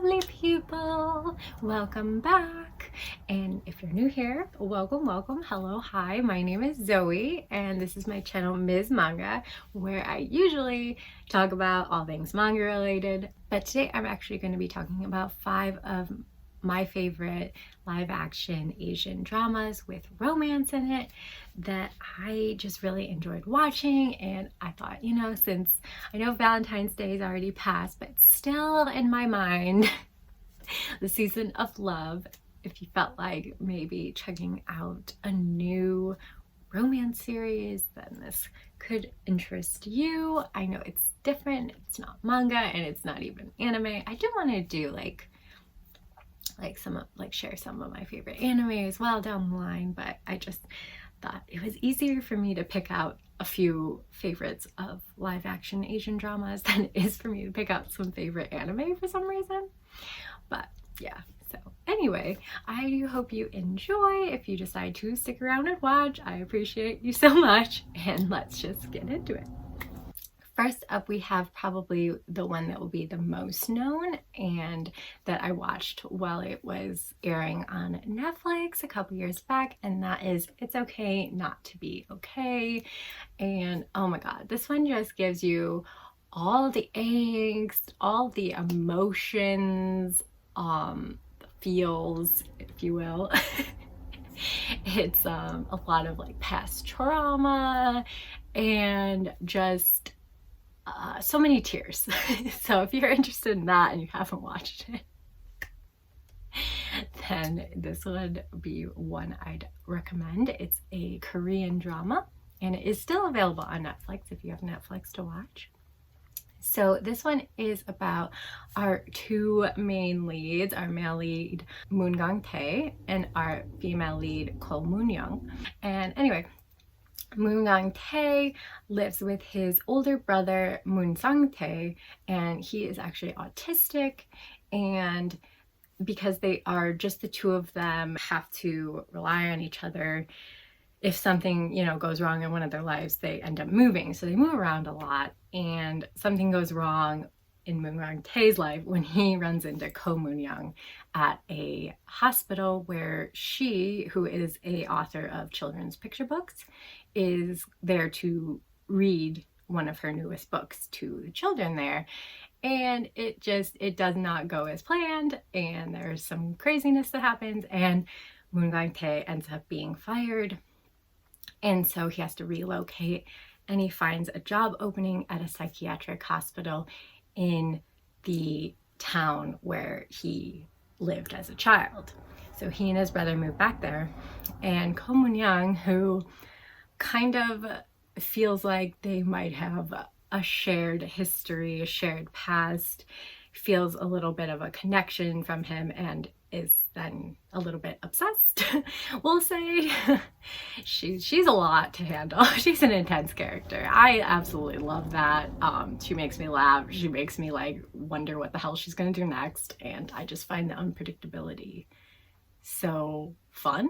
lovely people, welcome back. And if you're new here, welcome. Hello, hi, my name is Zoe and this is my channel Mizz Manga, where I usually talk about all things manga related, but today I'm actually going to be talking about 5 of my favorite live action Asian dramas with romance in it that I just really enjoyed watching. And I thought, since I know Valentine's Day is already passed, but still in my mind, the season of love, if you felt like maybe checking out a new romance series, then this could interest you. I know it's different, it's not manga and it's not even anime. I do want to do share some of my favorite anime as well down the line, but I just thought it was easier for me to pick out a few favorites of live action Asian dramas than it is for me to pick out some favorite anime for some reason. But yeah, so anyway, I do hope you enjoy. If you decide to stick around and watch, I appreciate you so much, and let's just get into it. First up, we have probably the one that will be the most known and that I watched while it was airing on Netflix a couple years back, and that is It's Okay Not to Be Okay. And oh my god, this one just gives you all the angst, all the emotions, feels, if you will. It's a lot of past trauma and just so many tears. So if you're interested in that and you haven't watched it, then this would be one I'd recommend. It's a Korean drama and it is still available on Netflix if you have Netflix to watch. So this one is about our 2 main leads, our male lead Moon Gang-tae and our female lead Ko Moon-young. And anyway, Moon Gang-tae lives with his older brother Moon Sang-tae, and he is actually autistic, and because they are just the 2 of them, have to rely on each other. If something goes wrong in one of their lives, they end up moving, so they move around a lot, and something goes wrong in Moon Gang-tae's life when he runs into Ko Moon-young at a hospital where she, who is a author of children's picture books, is there to read one of her newest books to the children there. And it does not go as planned, and there's some craziness that happens, and Moon Gang-tae ends up being fired, and so he has to relocate, and he finds a job opening at a psychiatric hospital in the town where he lived as a child. So he and his brother move back there, and Ko Moon-young, who kind of feels like they might have a shared history, a shared past, feels a little bit of a connection from him and is then a little bit obsessed, we'll say. She's a lot to handle. She's an intense character. I absolutely love that. She makes me laugh. She makes me wonder what the hell she's gonna do next, and I just find the unpredictability so fun.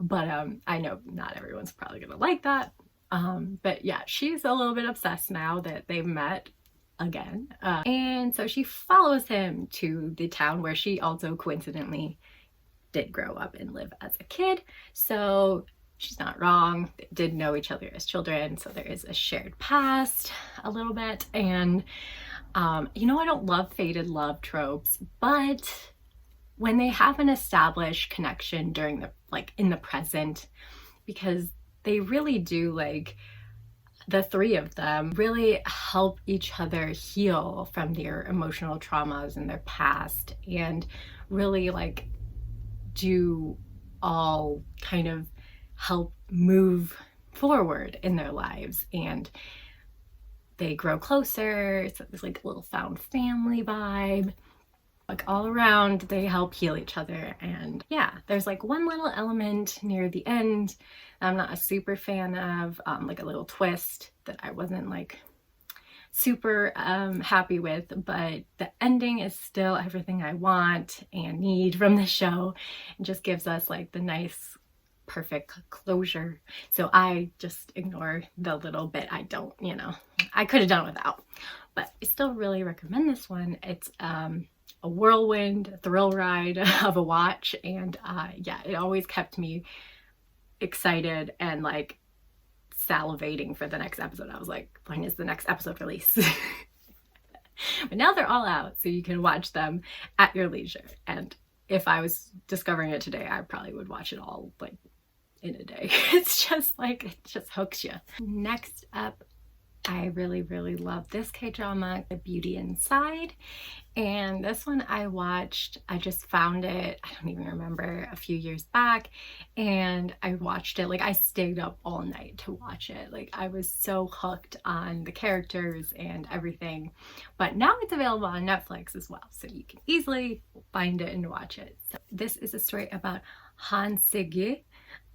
But I know not everyone's probably gonna like that. But yeah, she's a little bit obsessed now that they've met again. And so she follows him to the town where she also coincidentally did grow up and live as a kid. So she's not wrong. They did know each other as children, so there is a shared past a little bit. And I don't love fated love tropes, but when they have an established connection during the in the present, because they really do, the 3 of them really help each other heal from their emotional traumas in their past, and really do all kind of help move forward in their lives, and they grow closer. So there's a little found family vibe. All around, they help heal each other. And yeah, there's one little element near the end I'm not a super fan of, a little twist that I wasn't super happy with, but the ending is still everything I want and need from the show. It just gives us the nice perfect closure. So I just ignore the little bit I don't, I could have done without. But I still really recommend this one. It's a whirlwind thrill ride of a watch, and yeah, it always kept me excited and like salivating for the next episode. I was like, when is the next episode release? But now they're all out, so you can watch them at your leisure. And if I was discovering it today, I probably would watch it all like in a day. It's just like, it just hooks you. Next up, I really love this K-drama, The Beauty Inside. And this one I watched, I just found it, I don't even remember, a few years back, and I watched it, like I stayed up all night to watch it. Like I was so hooked on the characters and everything. But now it's available on Netflix as well, so you can easily find it and watch it. So this is a story about Han Se-gye,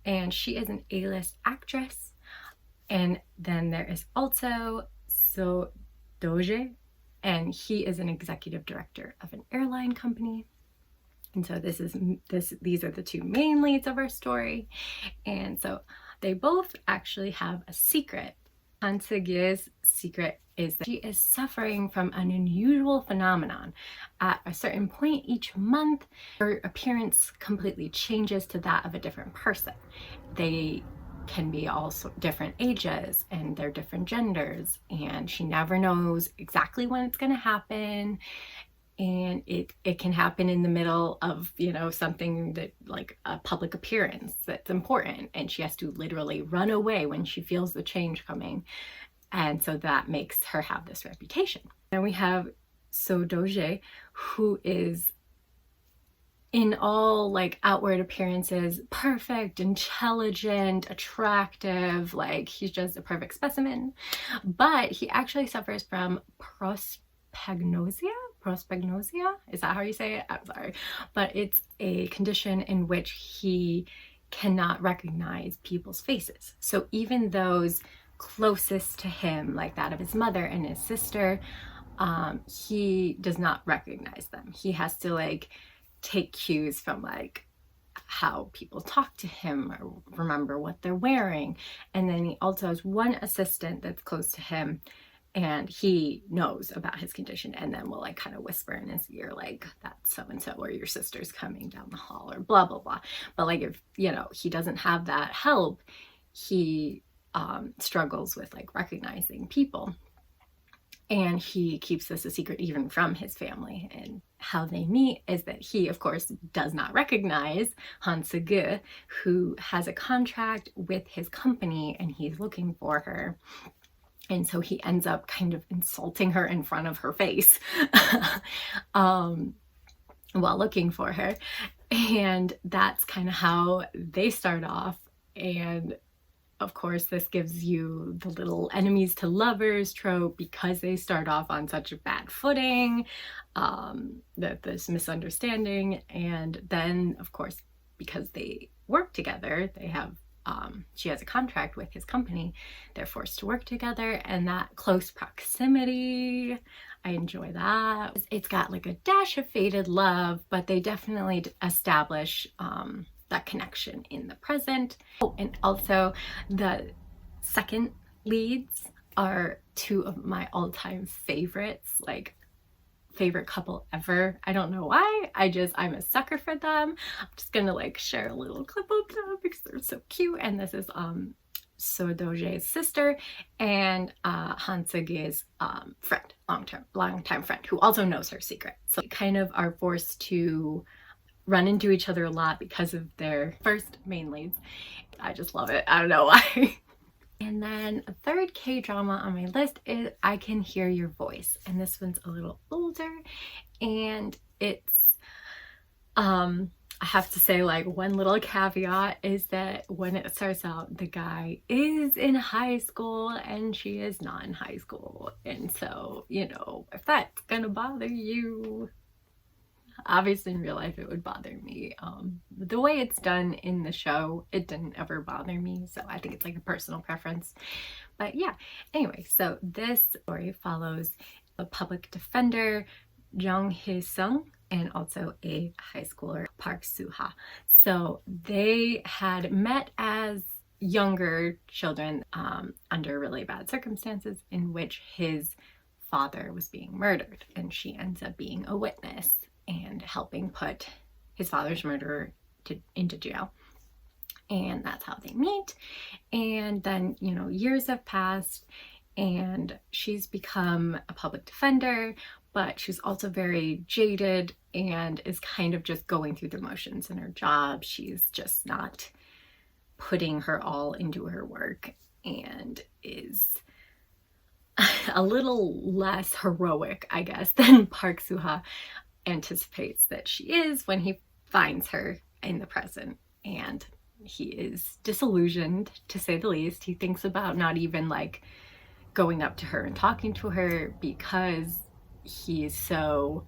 and she is an A-list actress. And then there is also So Doje, and he is an executive director of an airline company. And so these are the two main leads of our story. And so they both actually have a secret. Han Se-gye's secret is that she is suffering from an unusual phenomenon. At a certain point each month, her appearance completely changes to that of a different person. They can be also different ages and they're different genders, and she never knows exactly when it's going to happen, and it can happen in the middle of, you know, something that like a public appearance that's important, and she has to literally run away when she feels the change coming. And so that makes her have this reputation. Then we have So Doje, who is in all like outward appearances perfect, intelligent, attractive, like he's just a perfect specimen, but he actually suffers from prospagnosia. Is that how you say it? I'm sorry, but it's a condition in which he cannot recognize people's faces. So even those closest to him, like that of his mother and his sister, he does not recognize them. He has to like take cues from like how people talk to him or remember what they're wearing. And then he also has one assistant that's close to him, and he knows about his condition and then will like kind of whisper in his ear like, that's so and so, or your sister's coming down the hall, or blah blah blah. But like, if you know he doesn't have that help, he struggles with like recognizing people. And he keeps this a secret even from his family. And how they meet is that he, of course, does not recognize Han Se-gye, who has a contract with his company, and he's looking for her. And so he ends up kind of insulting her in front of her face while looking for her. And that's kind of how they start off. And of course, this gives you the little enemies to lovers trope, because they start off on such a bad footing, that this misunderstanding. And then, of course, because they work together, they have, she has a contract with his company, they're forced to work together, and that close proximity, I enjoy that. It's got like a dash of faded love, but they definitely establish that connection in the present. Oh, and also the second leads are two of my all-time favorites, like favorite couple ever. I don't know why, I'm a sucker for them. I'm just gonna like share a little clip of them because they're so cute. And this is So Doje's sister and Han Se-gye's friend, long-time friend, who also knows her secret. So they kind of are forced to run into each other a lot because of their first main leads. I just love it. I don't know why. And then a third K-drama on my list is I Can Hear Your Voice. And this one's a little older, and it's, I have to say, like, one little caveat is that when it starts out, the guy is in high school and she is not in high school. And so, you know, if that's gonna bother you, obviously in real life it would bother me. The way it's done in the show, it didn't ever bother me, so I think it's like a personal preference. But yeah, anyway, so this story follows a public defender, Jung Hye-sung, and also a high schooler, Park Soo-ha. So they had met as younger children under really bad circumstances in which his father was being murdered, and she ends up being a witness. and helping put his father's murderer into jail. And that's how they meet. And then, you know, years have passed and she's become a public defender, but she's also very jaded and is kind of just going through the motions in her job. She's just not putting her all into her work and is a little less heroic, I guess, than Park Soo-ha anticipates that she is when he finds her in the present. And he is disillusioned, to say the least. He thinks about not even like going up to her and talking to her because he's so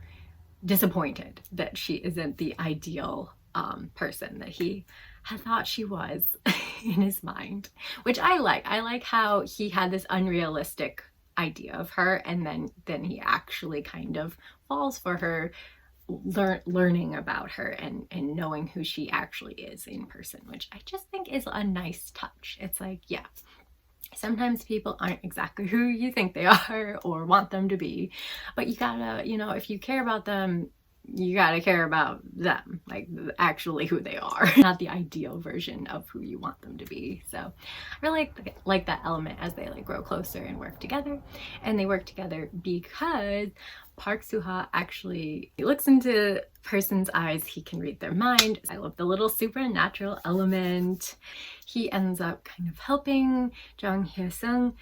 disappointed that she isn't the ideal person that he had thought she was in his mind, which I like. I like how he had this unrealistic idea of her, and then he actually kind of falls for her, learning about her and knowing who she actually is in person, which I just think is a nice touch. It's like, yeah, sometimes people aren't exactly who you think they are or want them to be, but you gotta, you know, if you care about them, you gotta care about them, like actually who they are, not the ideal version of who you want them to be. So I really like that element as they like grow closer and work together. And they work together because Park Soo-ha actually looks into a person's eyes. He can read their mind. I love the little supernatural element. He ends up kind of helping Jung Hye-sung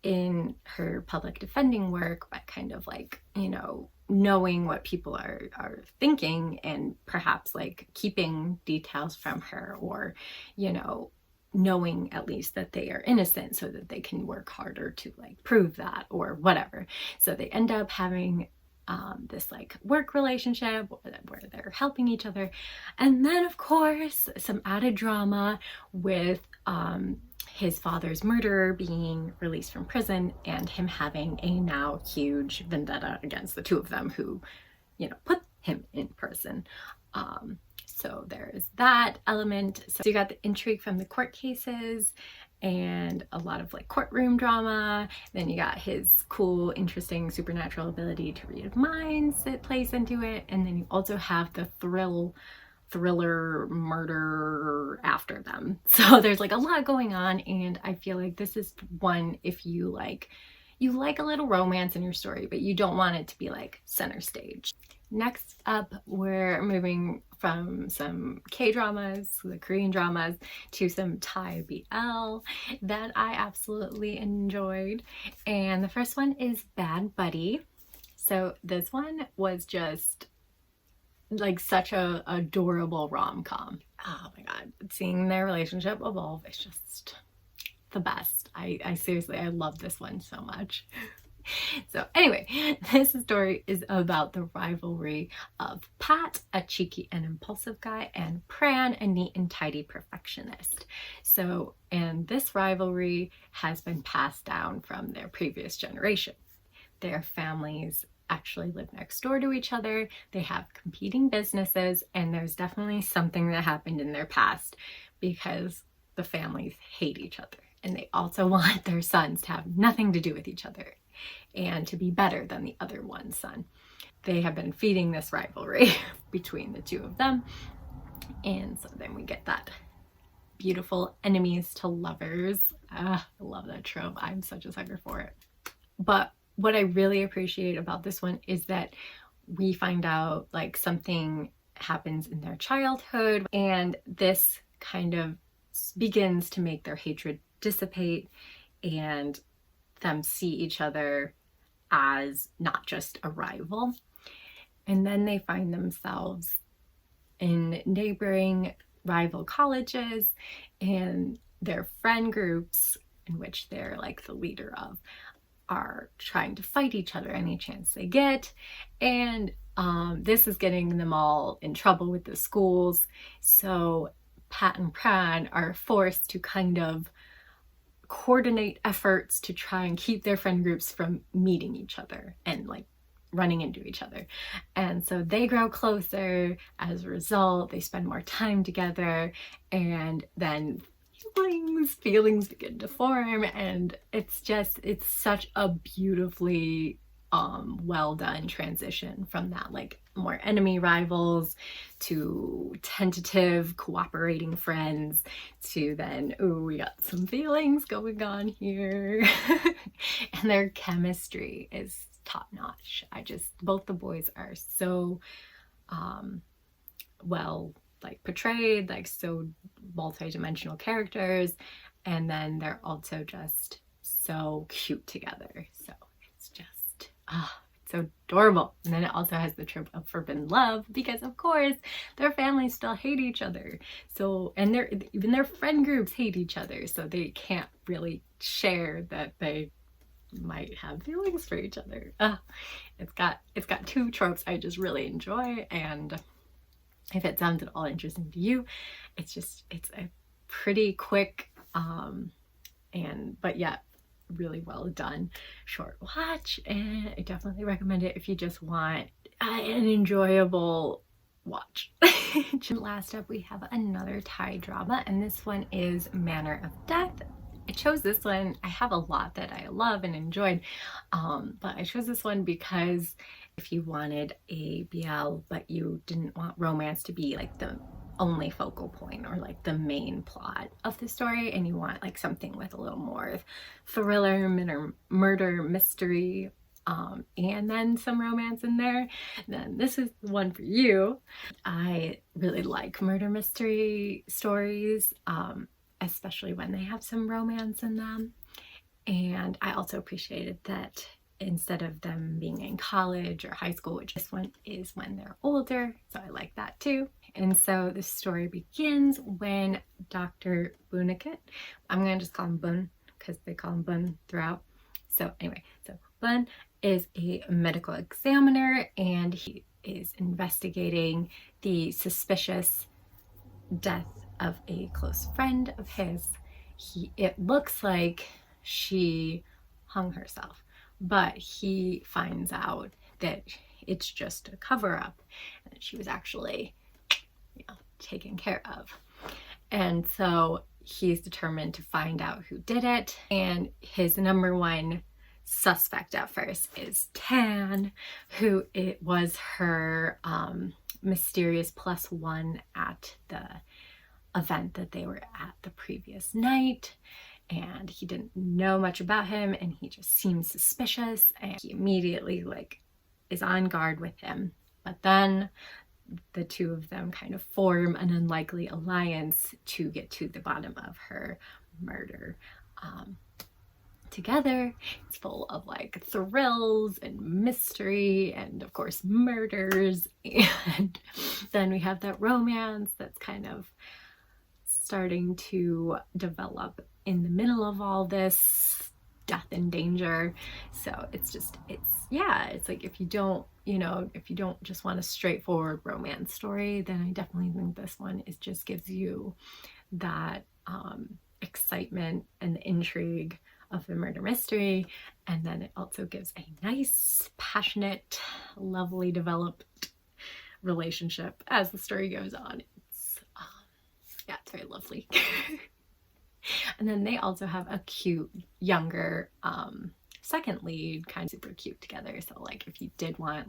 in her public defending work by kind of like, you know, knowing what people are thinking and perhaps like keeping details from her, or, you know, knowing at least that they are innocent so that they can work harder to like prove that or whatever. So they end up having this like work relationship where they're helping each other. And then of course some added drama with his father's murderer being released from prison and him having a now huge vendetta against the two of them who, you know, put him in prison. So there's that element. So you got the intrigue from the court cases and a lot of like courtroom drama. Then you got his cool, interesting supernatural ability to read minds that plays into it. And then you also have the thriller murder after them. So there's like a lot going on, and I feel like this is one if you like a little romance in your story, but you don't want it to be like center stage. Next up, we're moving from some K-dramas, the Korean dramas, to some Thai BL that I absolutely enjoyed. And the first one is Bad Buddy. So this one was just like such a adorable rom-com. Oh my god, seeing their relationship evolve is just the best. I seriously, I love this one so much. So anyway, this story is about the rivalry of Pat, a cheeky and impulsive guy, and Pran, a neat and tidy perfectionist. So, and this rivalry has been passed down from their previous generation. Their families actually live next door to each other. They have competing businesses, and there's definitely something that happened in their past because the families hate each other. And they also want their sons to have nothing to do with each other and to be better than the other one's son. They have been feeding this rivalry between the two of them. And so then we get that beautiful enemies to lovers. I love that trope. I'm such a sucker for it. But what I really appreciate about this one is that we find out like something happens in their childhood, and this kind of begins to make their hatred dissipate and them see each other as not just a rival. And then they find themselves in neighboring rival colleges, and their friend groups, in which they're like the leader of, are trying to fight each other any chance they get. And this is getting them all in trouble with the schools. So Pat and Pran are forced to kind of coordinate efforts to try and keep their friend groups from meeting each other and like running into each other. And so they grow closer as a result. They spend more time together, and then feelings begin to form, and it's such a beautifully well done transition from that like more enemy rivals to tentative cooperating friends to then, ooh, we got some feelings going on here. And their chemistry is top notch. Both the boys are so well like portrayed, like so multi-dimensional characters, and then they're also just so cute together. So it's just so adorable. And then it also has the trope of forbidden love, because of course their families still hate each other. So, and even their friend groups hate each other, so they can't really share that they might have feelings for each other. It's got two tropes I just really enjoy, and if it sounds at all interesting to you, it's a pretty quick but yet really well done short watch, and I definitely recommend it if you just want an enjoyable watch. Last up, we have another Thai drama, and this one is Manner of Death. I chose this one. I have a lot that I love and enjoyed, but I chose this one because if you wanted a BL but you didn't want romance to be like the only focal point or like the main plot of the story, and you want like something with a little more thriller, murder, mystery, and then some romance in there, then this is the one for you. I really like murder mystery stories, especially when they have some romance in them. And I also appreciated that instead of them being in college or high school, which this one is when they're older, so I like that too. And so the story begins when Dr. Bunakit, I'm gonna just call him Bun because they call him Bun throughout. So anyway, so Bun is a medical examiner, and he is investigating the suspicious death of a close friend of his. It looks like she hung herself, but he finds out that it's just a cover-up, and she was actually, taken care of. And so he's determined to find out who did it, and his number one suspect at first is Tan, who it was her mysterious +1 at the event that they were at the previous night, and he didn't know much about him, and he just seemed suspicious, and he immediately is on guard with him. But then the two of them kind of form an unlikely alliance to get to the bottom of her murder together. It's full of thrills and mystery and of course murders, and then we have that romance that's kind of starting to develop in the middle of all this death and danger. So it's like if you don't just want a straightforward romance story, then I definitely think this one just gives you that excitement and the intrigue of the murder mystery, and then it also gives a nice, passionate, lovely developed relationship as the story goes on. It's very lovely. And then they also have a cute younger second lead, kind of super cute together. So if you did want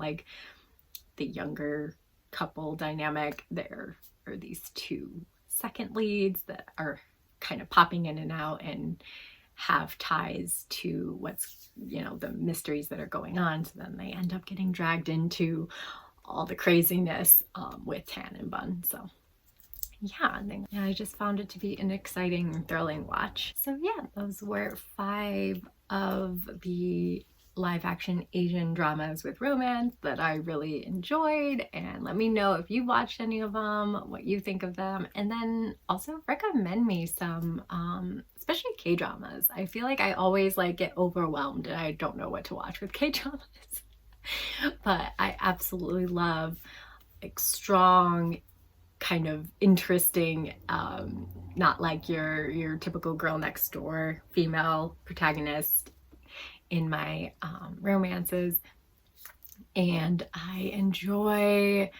the younger couple dynamic, there are these two second leads that are kind of popping in and out and have ties to what's the mysteries that are going on. So then they end up getting dragged into all the craziness with Tan and Bun. So yeah, I just found it to be an exciting, thrilling watch. So yeah, those were 5 of the live action Asian dramas with romance that I really enjoyed, and let me know if you watched any of them, what you think of them, and then also recommend me some especially K-dramas. I feel like I always get overwhelmed and I don't know what to watch with K-dramas. But I absolutely love strong, kind of interesting, not like your typical girl next door female protagonist in my romances. And I enjoy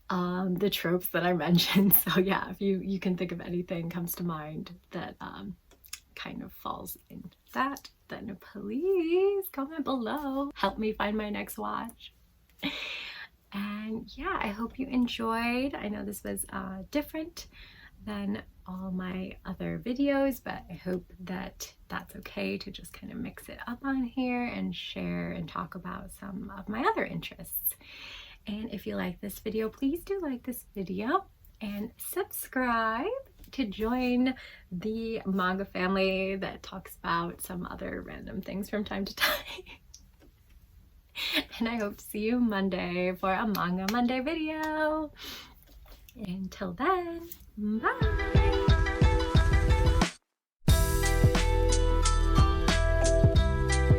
the tropes that I mentioned. So yeah, if you can think of anything comes to mind that kind of falls in that, then please comment below. Help me find my next watch. And yeah, I hope you enjoyed. I know this was different than all my other videos, but I hope that that's okay to just kind of mix it up on here and share and talk about some of my other interests. And if you like this video, please do like this video and subscribe to join the manga family that talks about some other random things from time to time. And I hope to see you Monday for a Manga Monday video. Until then, bye!